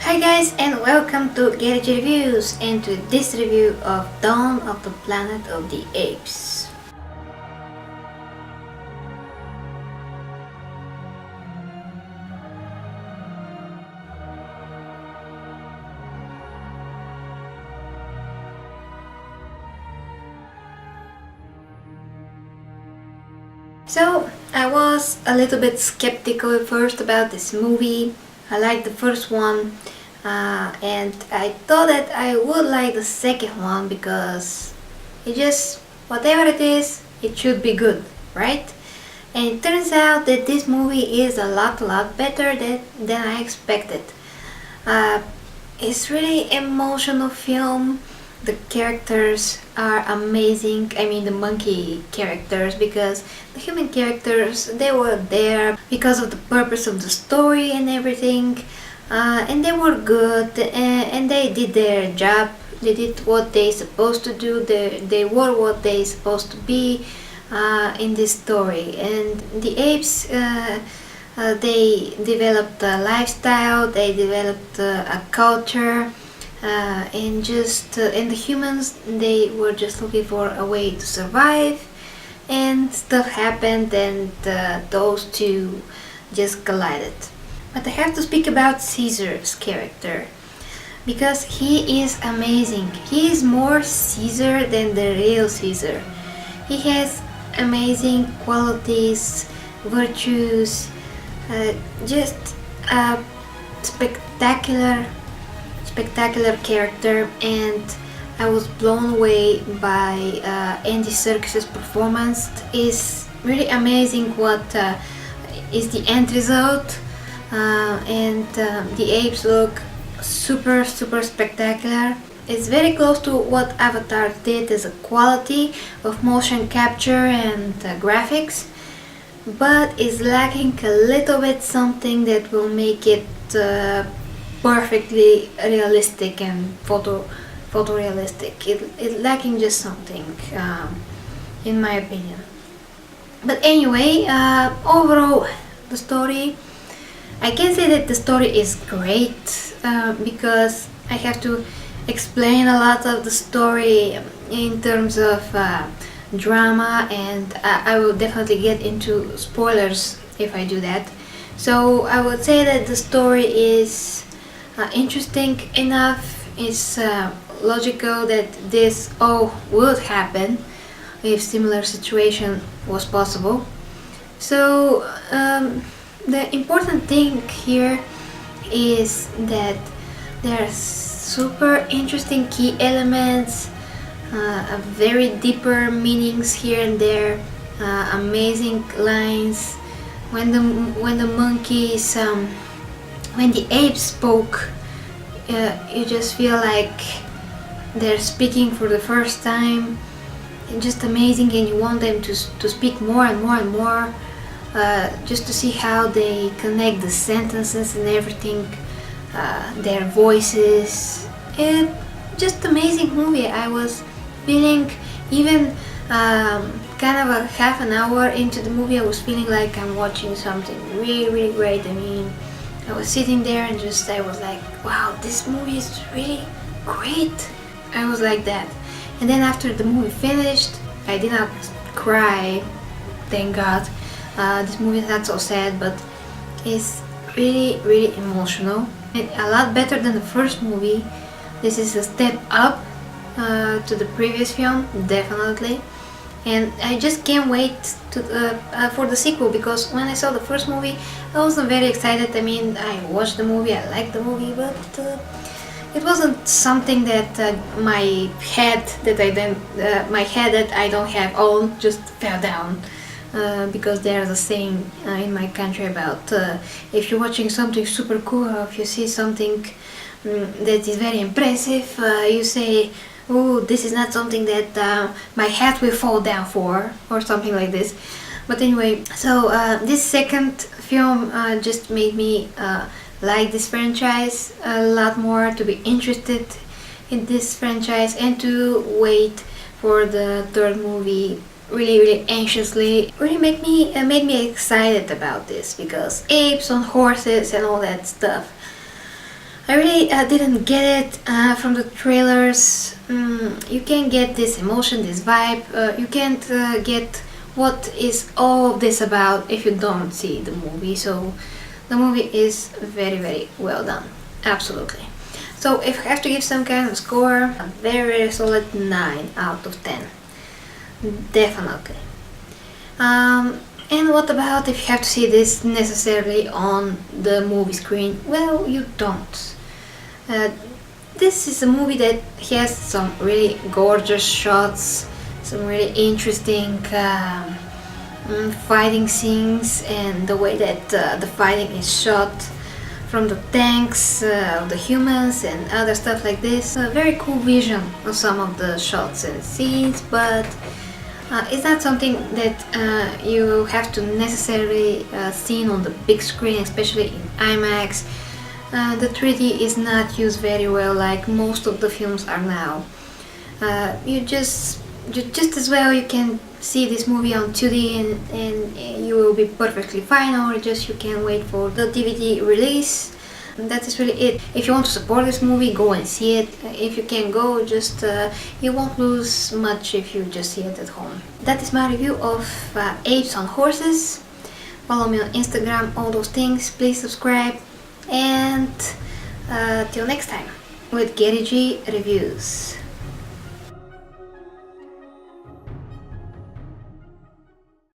Hi guys, and welcome to GeriGreviews and to this review of Dawn of the Planet of the Apes. So I was a little bit skeptical at first about this movie. I liked the first one, and I thought that I would like the second one because whatever it is, it should be good, right? And it turns out that this movie is a lot better than I expected. It's really emotional film. The characters are amazing. I mean the monkey characters, because the human characters, they were there because of the purpose of the story and everything, and they were good, and they did their job. They did what they supposed to do. They were what they supposed to be in this story. And the apes, they developed a lifestyle, they developed a culture, and the humans, they were just looking for a way to survive, and stuff happened, and those two just collided. But I have to speak about Caesar's character, because he is amazing. He is more Caesar than the real Caesar. He has amazing qualities, virtues, just a spectacular character, and I was blown away by Andy Serkis's performance. It's really amazing what is the end result, and the apes look super spectacular. It's very close to what Avatar did as a quality of motion capture and graphics, but is lacking a little bit something that will make it perfectly realistic and photorealistic. It's lacking just something, in my opinion. But anyway, overall, the story, I can say that the story is great, because I have to explain a lot of the story in terms of drama, and I will definitely get into spoilers if I do that. So I would say that the story is interesting enough. It's logical that this all would happen if similar situation was possible. So the important thing here is that there are super interesting key elements, very deeper meanings here and there, amazing lines. When the monkeys, when the apes spoke, you just feel like they're speaking for the first time. Just amazing, and you want them to speak more and more, just to see how they connect the sentences and everything, their voices. Just amazing movie. I was feeling, even kind of a half an hour into the movie, I was feeling like I'm watching something really great. I mean, I was sitting there and I was like, wow, this movie is really great. I was like that. And then after the movie finished, I did not cry, thank God. This movie is not so sad, but it's really emotional, and a lot better than the first movie. This is a step up to the previous film, definitely. And I just can't wait for the sequel, because when I saw the first movie, I wasn't very excited. I mean, I watched the movie, I liked the movie, but it wasn't something that my head that I don't have on just fell down, because there's a saying in my country about if you're watching something super cool, or if you see something that is very impressive, you say, oh, this is not something that my head will fall down for, or something like this. But anyway, so this second film just made me like this franchise a lot more, to be interested in this franchise, and to wait for the third movie really anxiously. Really made me excited about this, because apes on horses and all that stuff. I really didn't get it from the trailers. You can't get this emotion, this vibe. You can't get what is all of this about if you don't see the movie. So the movie is very, very well done. Absolutely. So if I have to give some kind of score, a very, very solid 9 out of 10. Definitely. And what about if you have to see this necessarily on the movie screen? Well, you don't. This is a movie that has some really gorgeous shots, some really interesting fighting scenes, and the way that the fighting is shot from the tanks, the humans and other stuff like this. A very cool vision of some of the shots and scenes, but it's not something that you have to necessarily see on the big screen, especially in IMAX. The 3D is not used very well like most of the films are now. You just as well you can see this movie on 2D and you will be perfectly fine, or just you can wait for the DVD release. That is really it. If you want to support this movie, go and see it. If you can go, just you won't lose much if you just see it at home. That is my review of Apes on Horses. Follow me on Instagram, all those things. Please subscribe, and till next time with GeriGreviews.